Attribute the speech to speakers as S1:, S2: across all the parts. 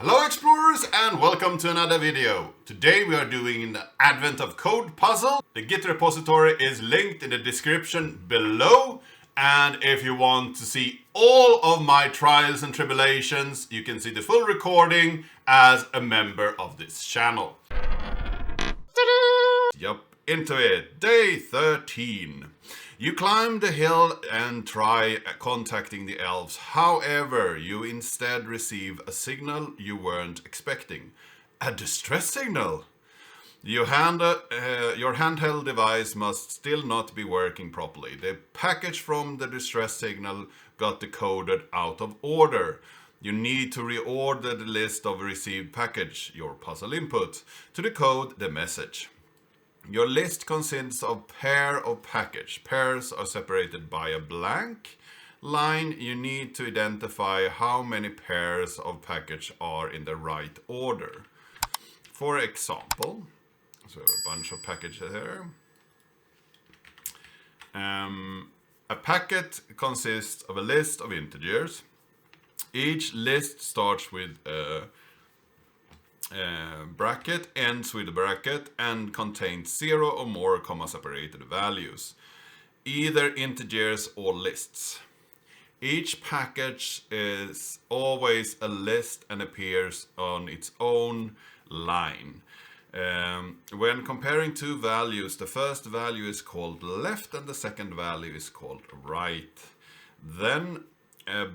S1: Hello explorers and welcome to another video. Today we are doing the Advent of Code puzzle. The Git repository is linked in the description below, and if you want to see all of my trials and tribulations, you can see the full recording as a member of this channel. Yup, into it. Day 13. You climb the hill and try contacting the elves. However, you instead receive a signal you weren't expecting. A distress signal. Your handheld device must still not be working properly. The package from the distress signal got decoded out of order. You need to reorder the list of received package, your puzzle input, to decode the message. Your list consists of pair of package. Pairs are separated by a blank line. You need to identify how many pairs of package are in the right order. For example, so we have a bunch of packages here. A packet consists of a list of integers. Each list starts with a bracket, ends with a bracket, and contains 0 or more comma-separated values, either integers or lists. Each package is always a list and appears on its own line. When comparing two values, the first value is called left and the second value is called right. Then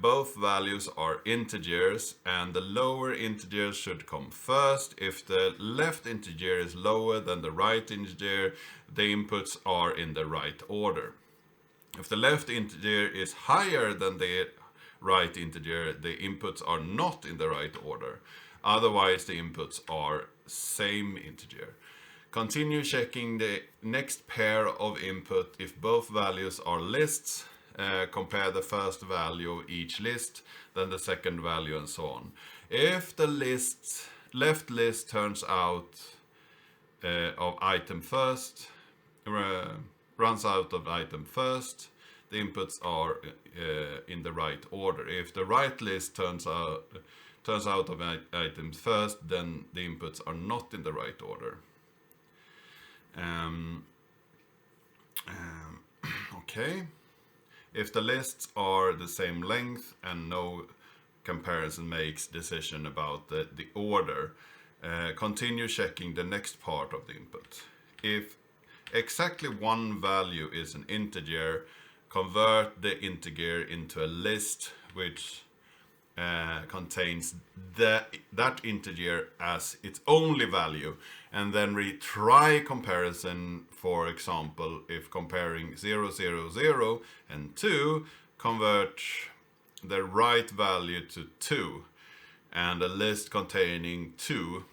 S1: both values are integers, and the lower integer should come first. If the left integer is lower than the right integer, the inputs are in the right order. If the left integer is higher than the right integer, the inputs are not in the right order. Otherwise, the inputs are same integer. Continue checking the next pair of input if both values are lists. Compare the first value of each list, then the second value, and so on. If the left list turns out of item first, runs out of item first, the inputs are in the right order. If the right list turns out of items first, then the inputs are not in the right order. Okay. If the lists are the same length and no comparison makes decision about the order, continue checking the next part of the input. If exactly one value is an integer, convert the integer into a list which contains that integer as its only value, and then retry comparison. For example, if comparing 0, 0, 0 and 2, convert the right value to 2 and a list containing 2,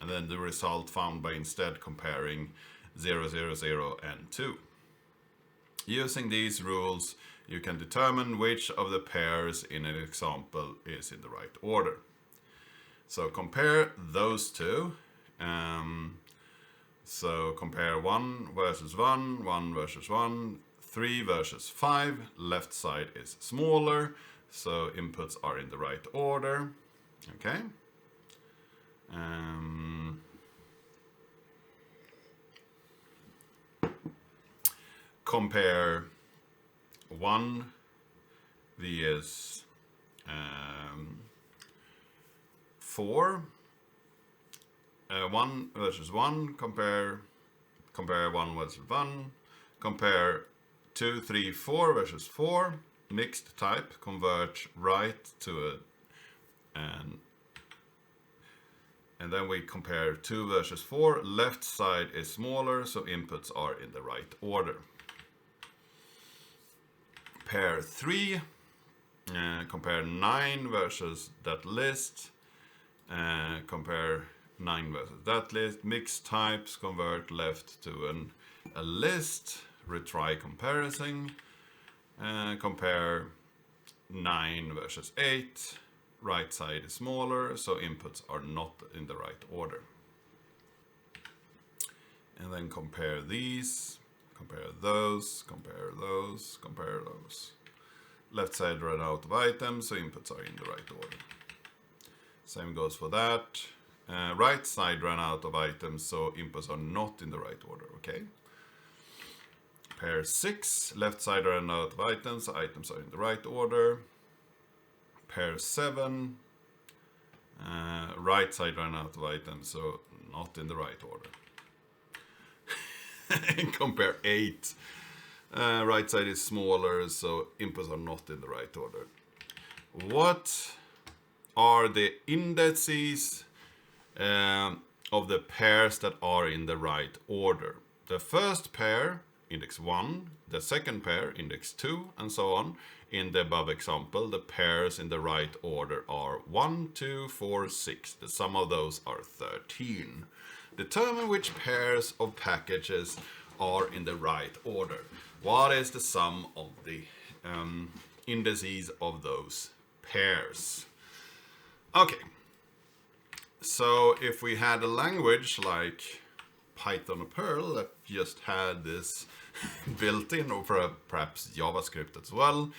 S1: and then the result found by instead comparing 0, 0, 0 and 2. Using these rules, you can determine which of the pairs in an example is in the right order. So compare those two. So compare 1 versus 1, 1 versus 1, 3 versus 5. Left side is smaller, so inputs are in the right order. Okay. Compare 1 vs 4. 1 versus 1, compare 1 versus 1, compare 2, 3, 4 versus 4, mixed type, convert right to and then we compare 2 versus 4, left side is smaller, so inputs are in the right order. Pair 3, compare 9 versus that list, compare 9 versus that list, mixed types, convert left to a list, retry comparison, compare 9 versus 8, right side is smaller, so inputs are not in the right order. And then compare these, compare those, compare those, compare those. Left side ran out of items, so inputs are in the right order. Same goes for that. Right side ran out of items, so inputs are not in the right order, okay? Pair 6, left side ran out of items, so items are in the right order. Pair 7, right side ran out of items, so not in the right order. And compare 8. Right side is smaller, so inputs are not in the right order. What are the indices of the pairs that are in the right order? The first pair, index 1, the second pair, index 2, and so on. In the above example, the pairs in the right order are 1, 2, 4, 6. The sum of those are 13. Determine which pairs of packages are in the right order. What is the sum of the indices of those pairs? Okay. So if we had a language like Python or Perl that just had this built in, or perhaps JavaScript as well,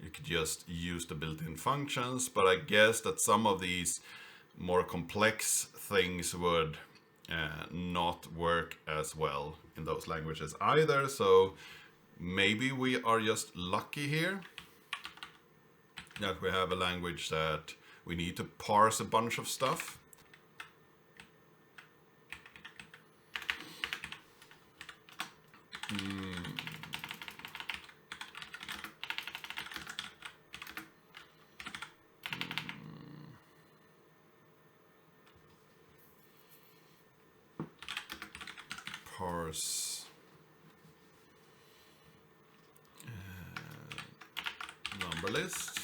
S1: you could just use the built-in functions, but I guess that some of these more complex things would not work as well in those languages either. So maybe we are just lucky here that we have a language that we need to parse a bunch of stuff. Parse number list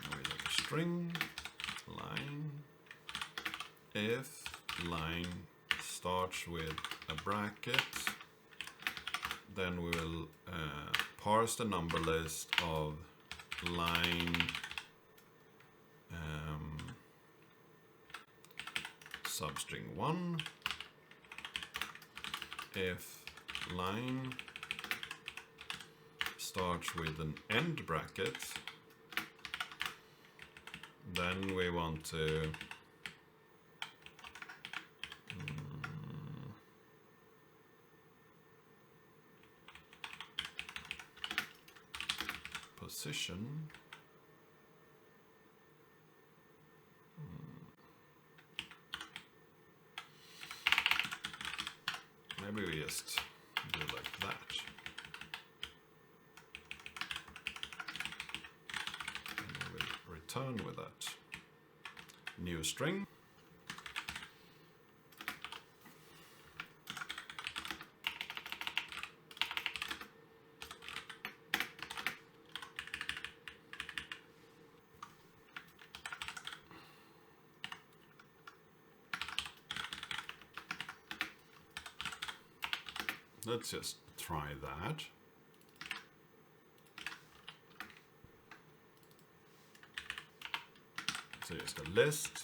S1: with a string line. If line starts with a bracket, then we will parse the number list of line substring 1. If line starts with an end bracket, then we want to position maybe we just do it like that. And we will return with that new string. Let's just try that. So just a list.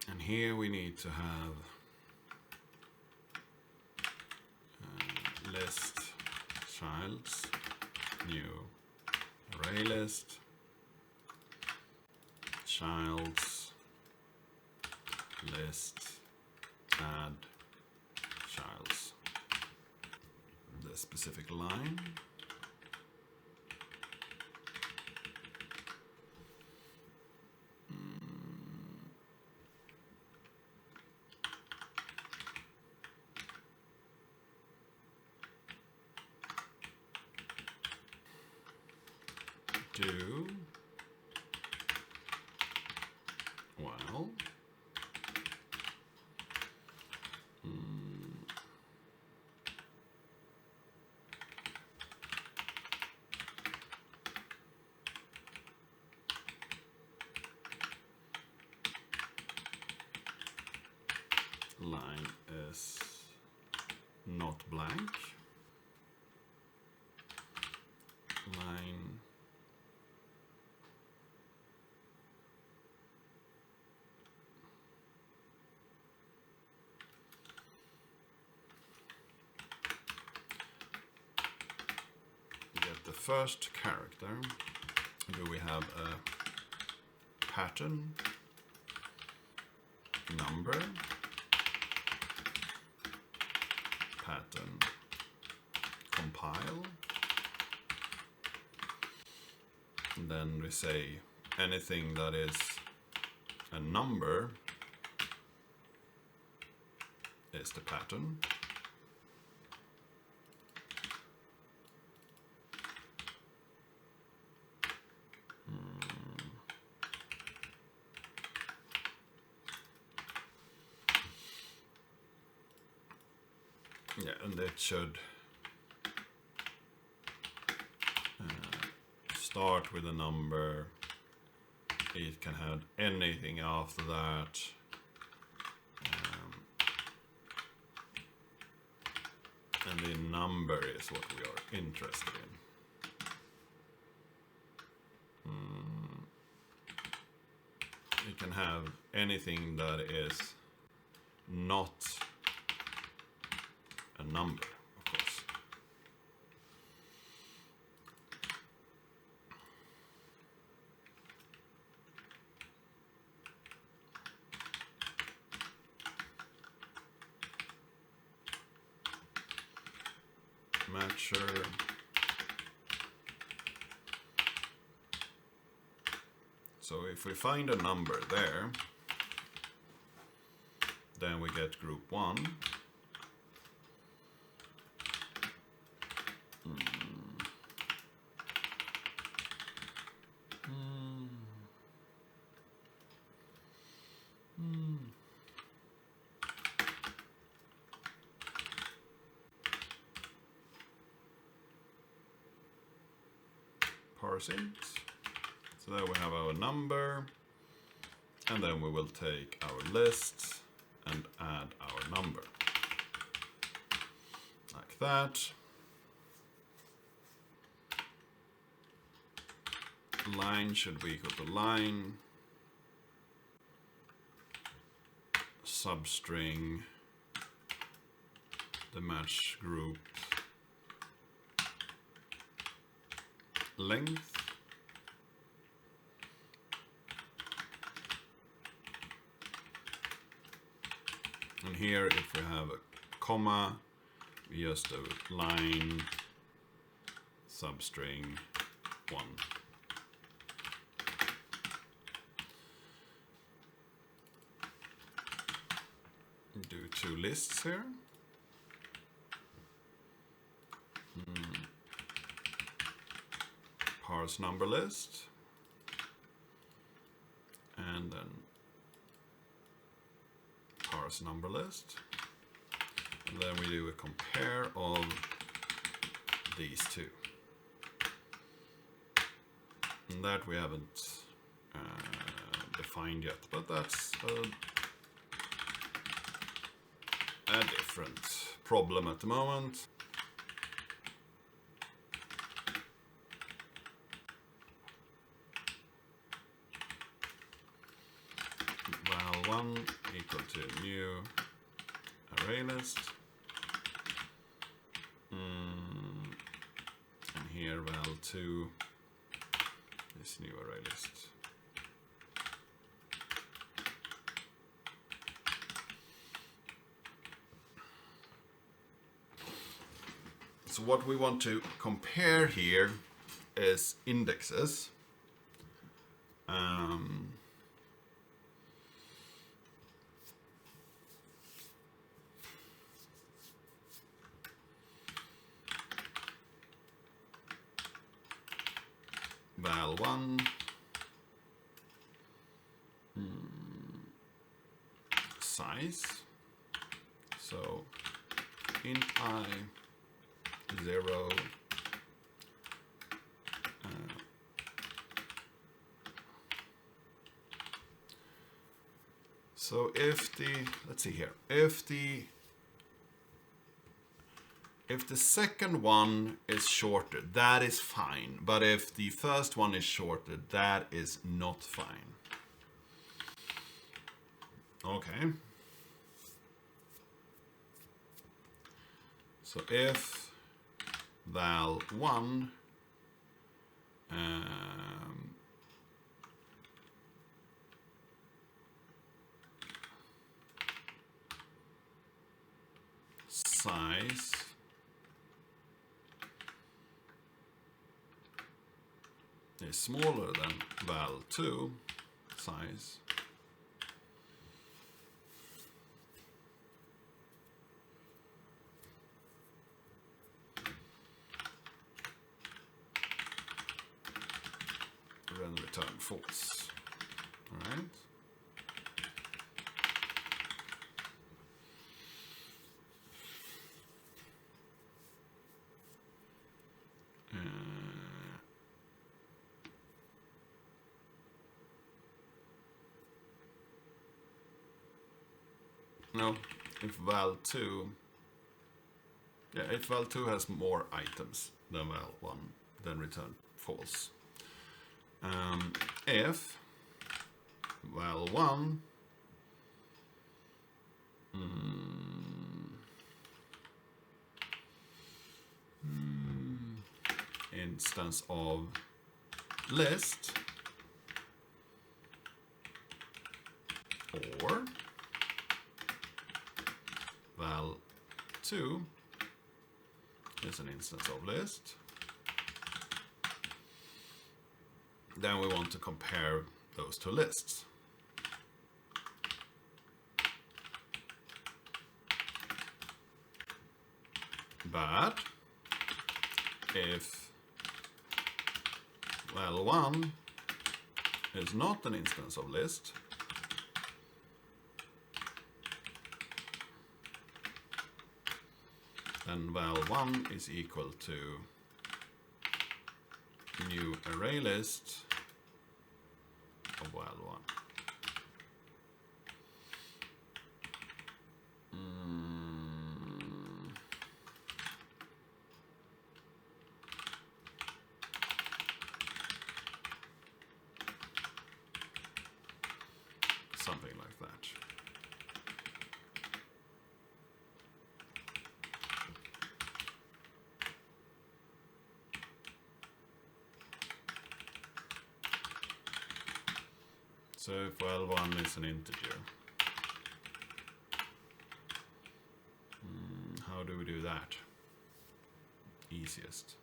S1: And here we need to have list childs, new array list, childs, list, add childs. The specific line. Do well. Line is not blank. Line get the first character, do we have a pattern, number, pattern, compile, and then we say anything that is a number is the pattern. Yeah, and it should start with a number. It can have anything after that. And the number is what we are interested in. You can have anything that is not a number, of course. Matcher. So if we find a number there, then we get group 1. Parse int. So there we have our number, and then we will take our list and add our number. Like that. Line should be equal to line, substring, the match group length, and here if we have a comma, we just do line substring 1. Do 2 lists here. Parse number list, and then parse number list, and then we do a compare of these two, and that we haven't defined yet, but that's a different problem at the moment. Val1 equal to new array list, and here val2 is new array list. So what we want to compare here is indexes. Val1 size, so int I 0 so if the, let's see here, if the second one is shorted, that is fine. But if the first one is shorted, that is not fine. Okay. So if val1 size is smaller than val2 size, then return false. All right. No, if val2, yeah, if val2 has more items than val1, then return false. If val1 instance of list or val2 is an instance of list, then we want to compare those two lists. But if val1 is not an instance of list, then val1 is equal to new array list of val1. Something like that. So if val1 is an integer, how do we do that? Easiest.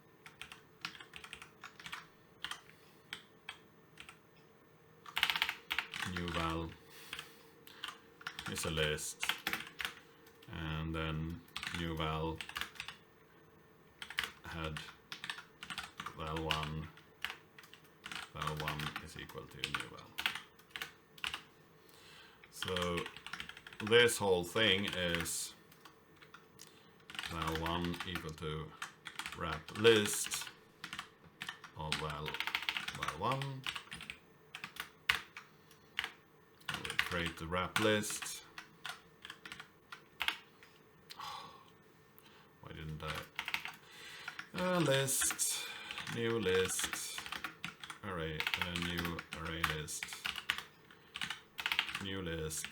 S1: New val is a list, and then new val had val1 is equal to new val. So this whole thing is val1 equal to wrap list of val1. We'll create the wrap list. Why didn't I? List, new list, array, new array list, new list,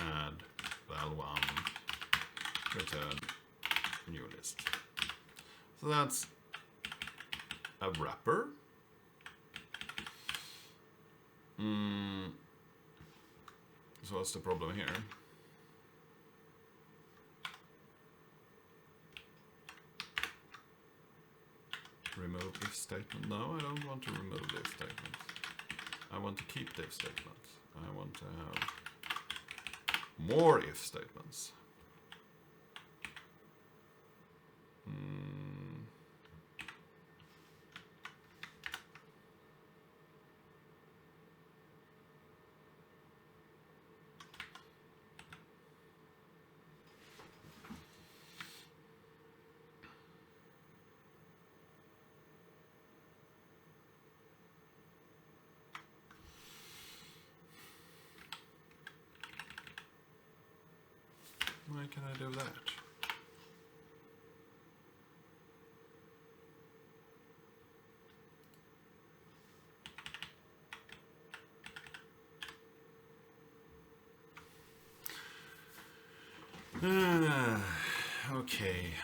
S1: add val1, return new list. So that's a wrapper. So what's the problem here? Remove if statement? No, I don't want to remove if statement. I want to keep the if statement. I want to have more if statements. Why can I do that? Okay.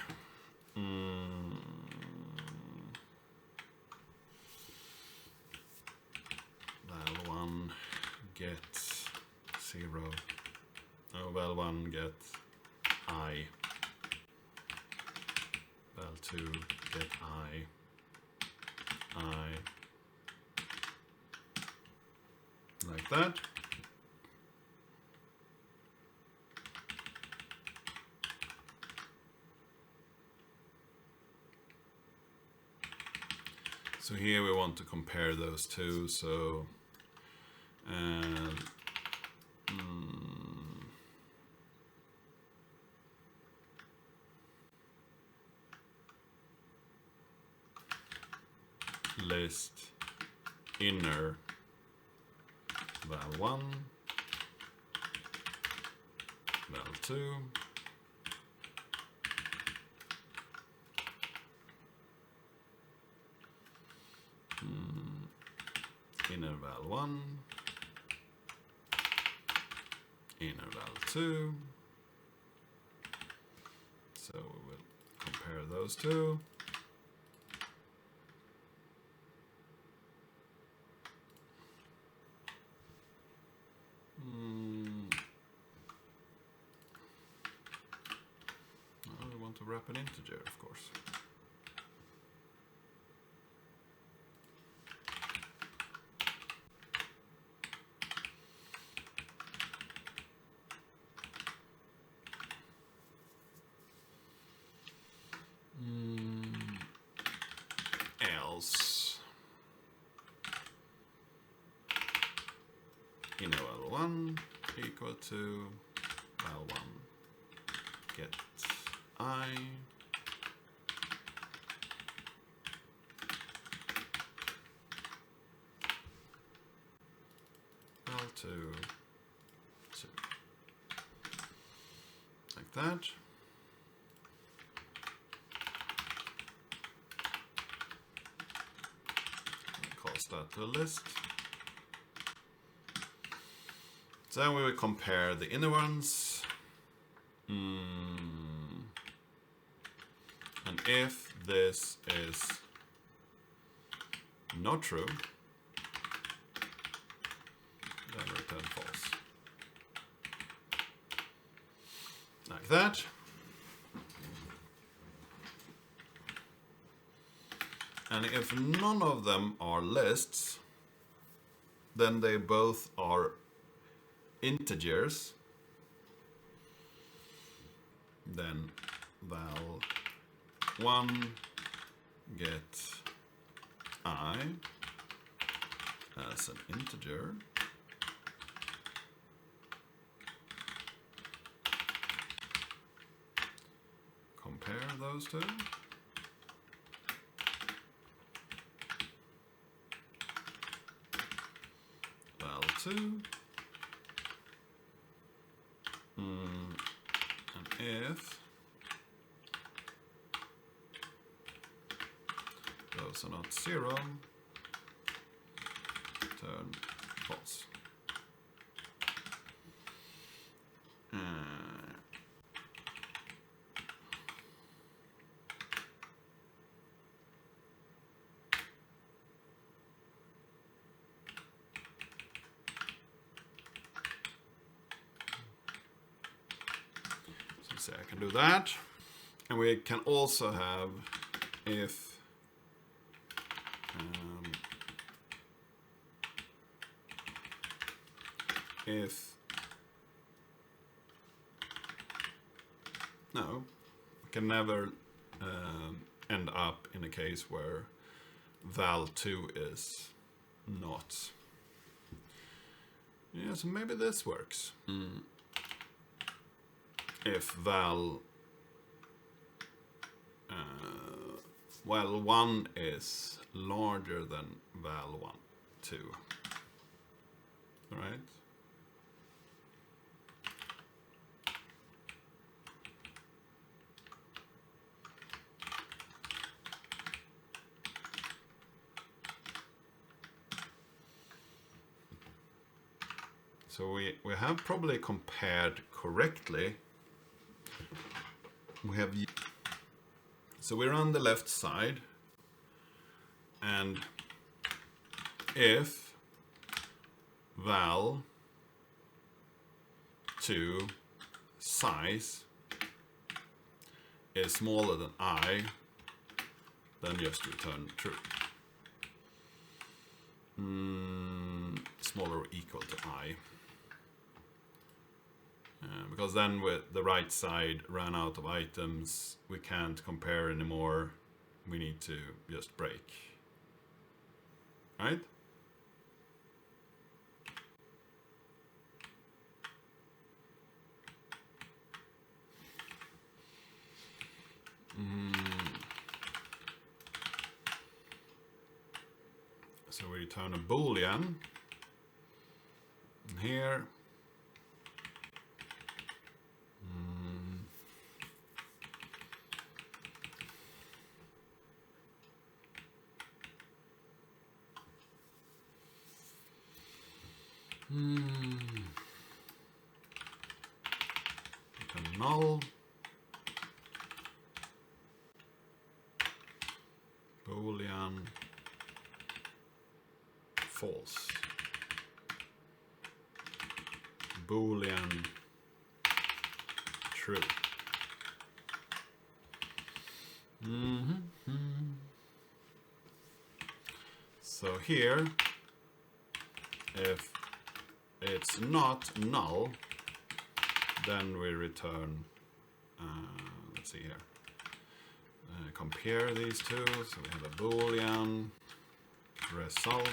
S1: Val1 get 0. Oh, val1 get I. val2 get I, like that. So here we want to compare those two, so list inner val1, val2, inner val1, inner val2. So we will compare those two. We want to wrap an integer, of course. Else inner val1 equal to val1 get I, val2 2, like that. Calls that to a list. So then we will compare the inner ones. And if this is not true, then return false. Like that. And if none of them are lists, then they both are integers. Then val1 get I as an integer. Compare those two. Val2. And if those are not 0, return false. So I can do that. And we can also have if no, we can never end up in a case where val2 is not. Yeah, so maybe this works. If val 1 is larger than val1 2, right? So we have probably compared correctly. So we're on the left side, and if val2 size is smaller than I, then just return true. Smaller or equal to I. Because then with the right side ran out of items, we can't compare anymore. We need to just break. Right? So we return a boolean. And here. Return null. Boolean false. Boolean true. So here, if it's not null, then we return, let's see here, compare these two. So we have a boolean result,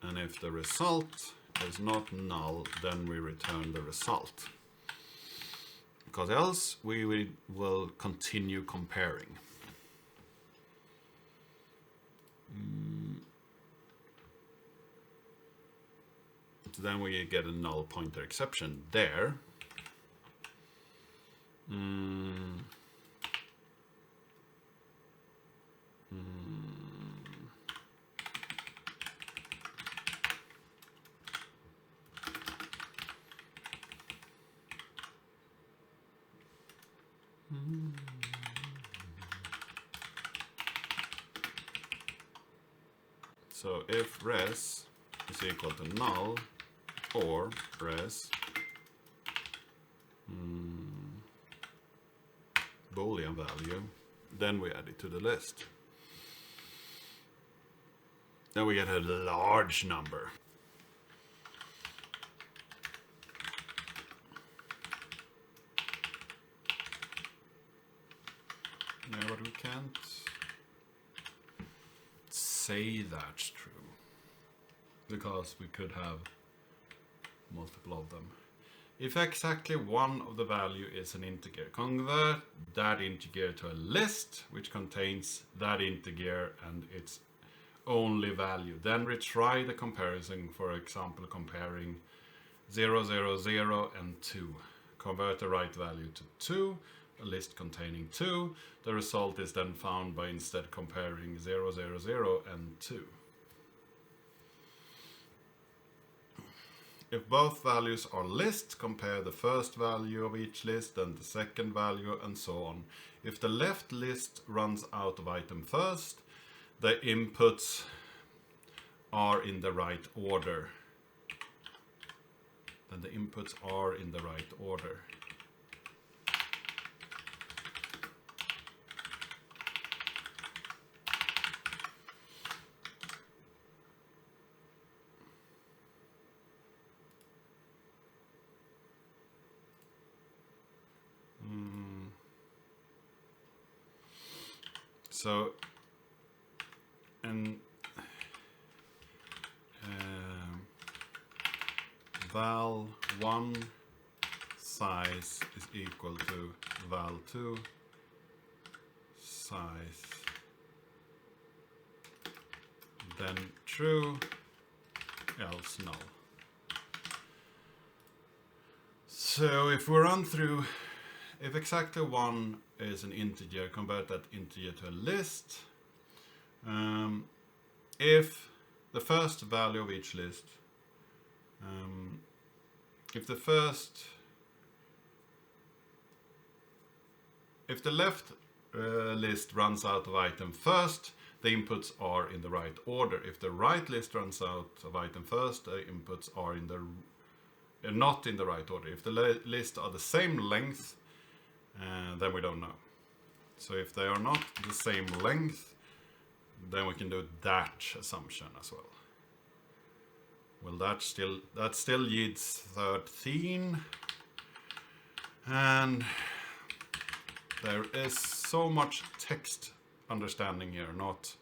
S1: and if the result is not null, then we return the result, because else we will continue comparing. So then we get a null pointer exception there. So if res is equal to null or res boolean value, then we add it to the list. Then we get a large number. Yeah, but we can't say that's true, because we could have multiple of them. If exactly one of the value is an integer, convert that integer to a list which contains that integer and its only value. Then retry the comparison, for example, comparing 0, 0, 0 and 2. Convert the right value to 2, a list containing 2. The result is then found by instead comparing 0, 0, 0 and 2. If both values are lists, compare the first value of each list, then the second value, and so on. If the left list runs out of item first, the inputs are in the right order. Then the inputs are in the right order. So, and val1 size is equal to val2 size, then true, else null. So if we run through, if exactly one is an integer, convert that integer to a list. If the first value of each list, if the left list runs out of item first, the inputs are in the right order. If the right list runs out of item first, the inputs are in the not in the right order. If the lists are the same length, then we don't know. So if they are not the same length, then we can do that assumption as well. Well, that still yields 13. And there is so much text understanding here, not...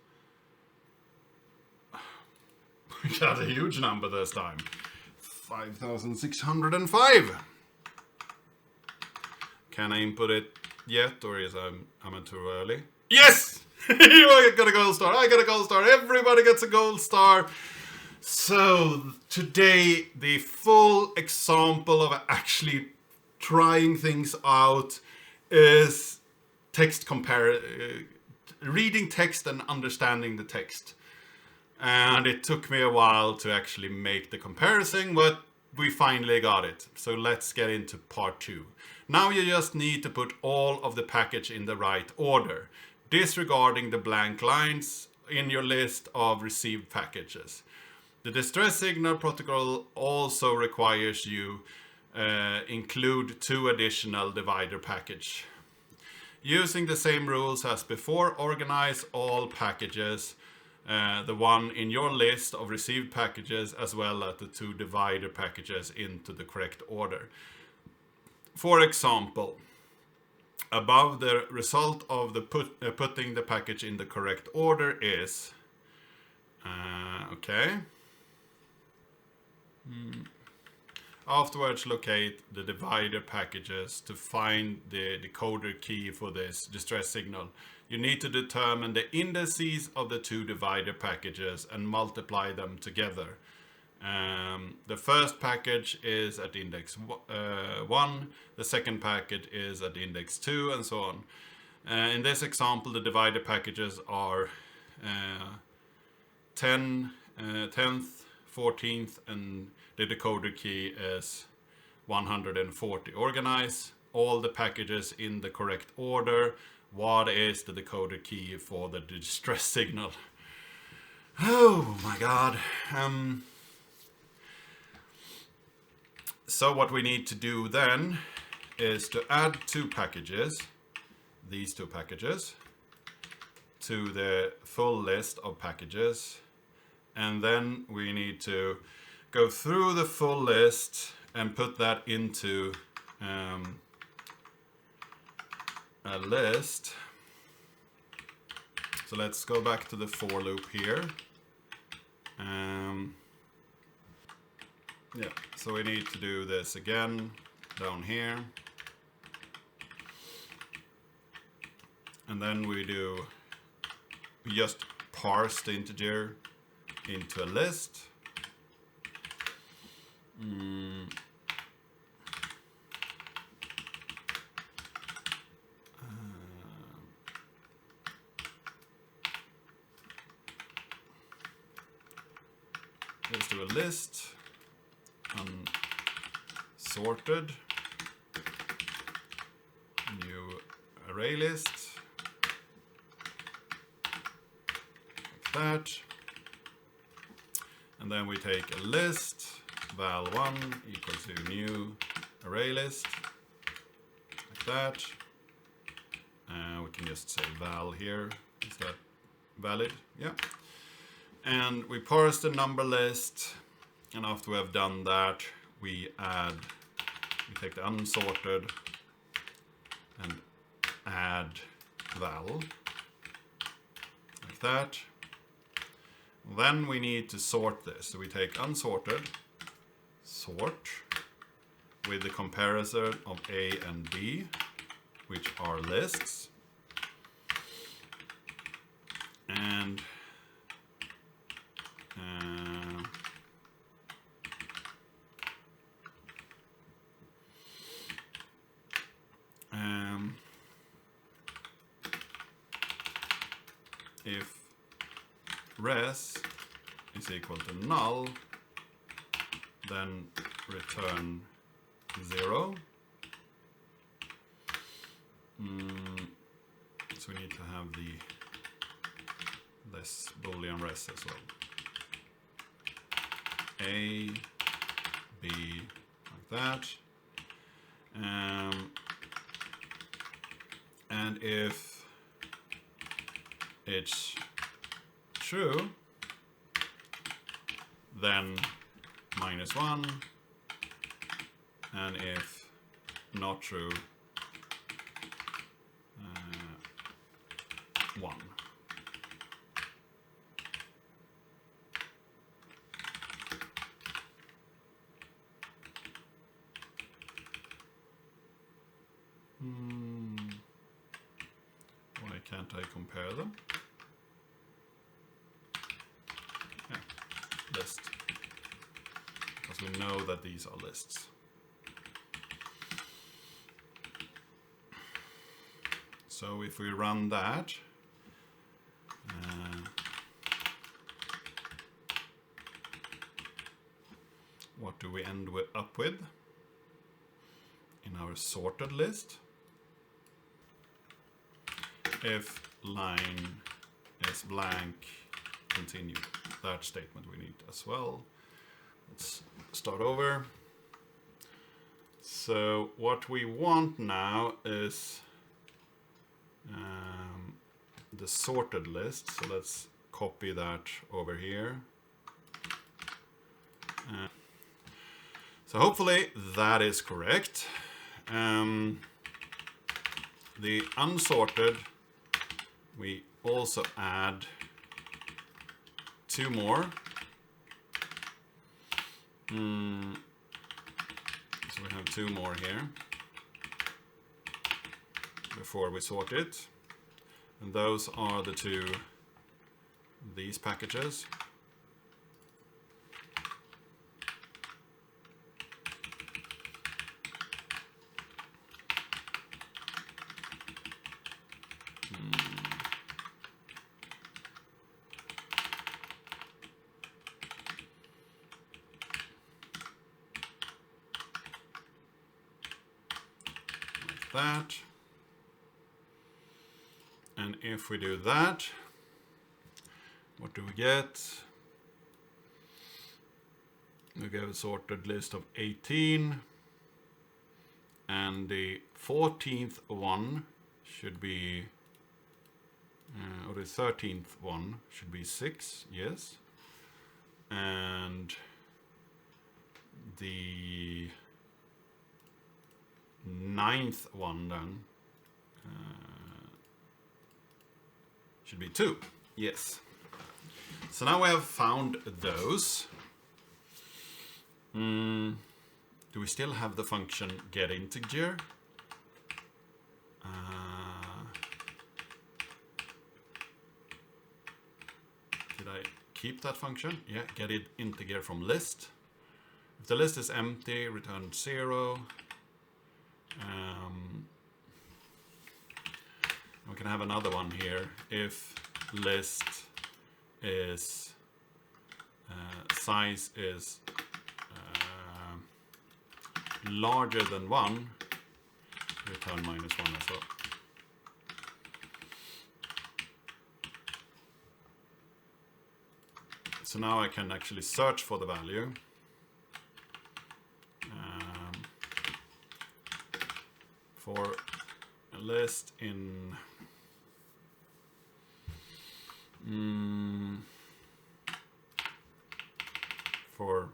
S1: We got a huge number this time. 5,605. Can I input it yet, or is I'm too early? Yes! I got a gold star. I got a gold star. Everybody gets a gold star. So today, the full example of actually trying things out is reading text and understanding the text. And it took me a while to actually make the comparison, but we finally got it. So let's get into part 2. Now you just need to put all of the package in the right order, disregarding the blank lines in your list of received packages. The distress signal protocol also requires you include 2 additional divider package. Using the same rules as before, organize all packages, the one in your list of received packages as well as the 2 divider packages into the correct order. For example, above the result of the putting the package in the correct order is okay. Afterwards, locate the divider packages to find the decoder key for this distress signal. You need to determine the indices of the 2 divider packages and multiply them together. The first package is at index 1, the second package is at index 2, and so on. In this example, the divider packages are 10th, 14th, and the decoder key is 140. Organize all the packages in the correct order. What is the decoder key for the distress signal? Oh my god. So what we need to do then is to add 2 packages, these 2 packages, to the full list of packages. And then we need to go through the full list and put that into a list. So let's go back to the for loop here. Yeah, so we need to do this again down here. And then we just parse the integer into a list. Let's do a list, unsorted, new array list, like that. And then we take a list, val1 equals to new array list, like that. We can just say val here. Is that valid? Yeah. And we parse the number list, and after we have done that, we take the unsorted and add val, like that. Then we need to sort this. So we take unsorted, sort with the comparison of A and B, which are lists. And if res is equal to null, then return 0. So we need to have this boolean res as well. A, B, like that. And if it's true, then -1, and if not true, 1. Why can't I compare them? Yeah, list. Because we know that these are lists. So if we run that, what do we end up with in our sorted list? If line is blank, continue. That statement we need as well. Let's start over. So what we want now is the sorted list. So let's copy that over here. So hopefully that is correct. The unsorted, we also add 2 more. So we have 2 more here before we sort it. And those are the 2, these packages. That, and if we do that, what do we get? We get a sorted list of 18, and the 14th one should be, or the 13th one should be 6, yes, and the 9th one then should be 2. Yes. So now we have found those. Do we still have the function getInteger? Did I keep that function? Yeah, getInteger from list. If the list is empty, return 0. We can have another one here. If list is size is larger than 1, return -1 as well. So now I can actually search for the value. For a list in for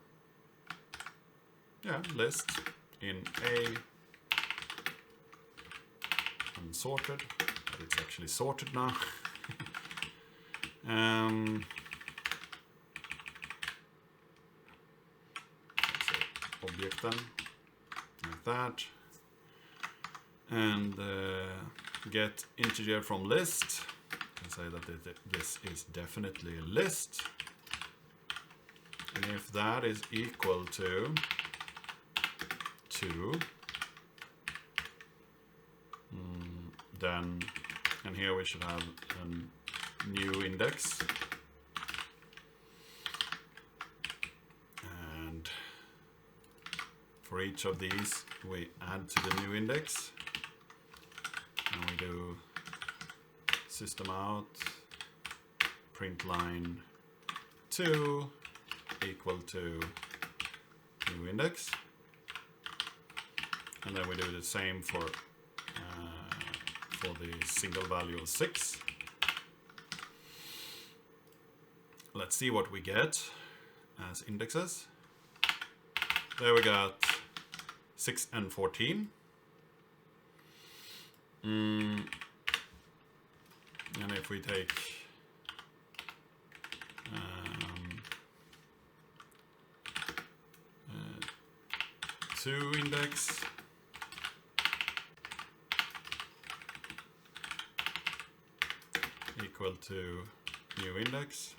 S1: list in A unsorted, but it's actually sorted now. Let's say object then, like that. And get integer from list, and say that this is definitely a list. And if that is equal to 2, then, and here we should have a new index. And for each of these, we add to the new index. And we do system out, print line 2 equal to new index. And then we do the same for the single value of 6. let's see what we get as indexes. There we got 6 and 14. And if we take 2 index, equal to new index,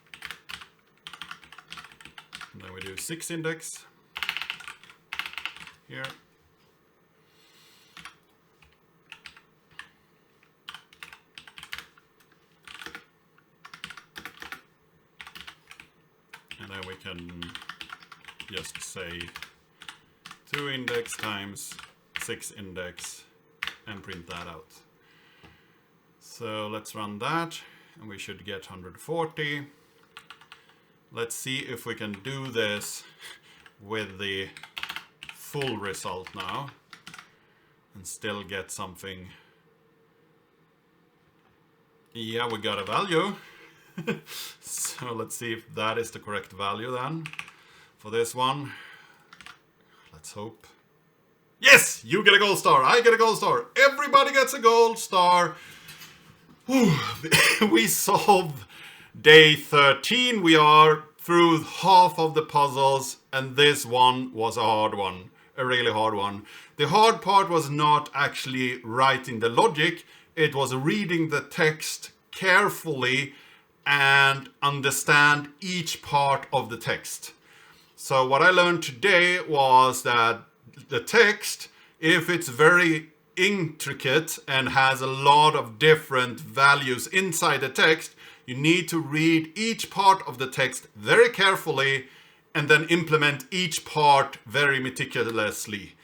S1: and then we do 6 index here. And then we can just say 2 index times 6 index and print that out. So let's run that and we should get 140. Let's see if we can do this with the full result now and still get something. Yeah, we got a value. So let's see if that is the correct value then for this one. Let's hope. Yes, you get a gold star. I get a gold star. Everybody gets a gold star. Whew. We solved day 13. We are through half of the puzzles, and this one was a hard one, a really hard one. The hard part was not actually writing the logic. It was reading the text carefully and understand each part of the text. So what I learned today was that the text, if it's very intricate and has a lot of different values inside the text, you need to read each part of the text very carefully and then implement each part very meticulously.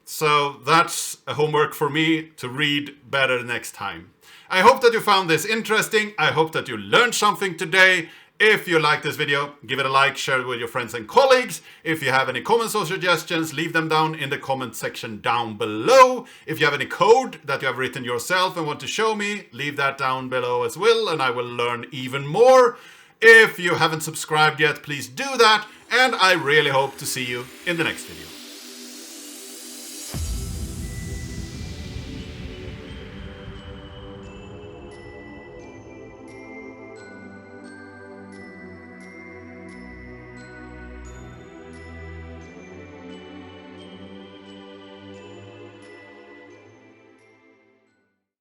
S1: So that's a homework for me to read better next time. I hope that you found this interesting. I hope that you learned something today. If you like this video, give it a like, share it with your friends and colleagues. If you have any comments or suggestions, leave them down in the comment section down below. If you have any code that you have written yourself and want to show me, leave that down below as well, and I will learn even more. If you haven't subscribed yet, please do that, and I really hope to see you in the next video.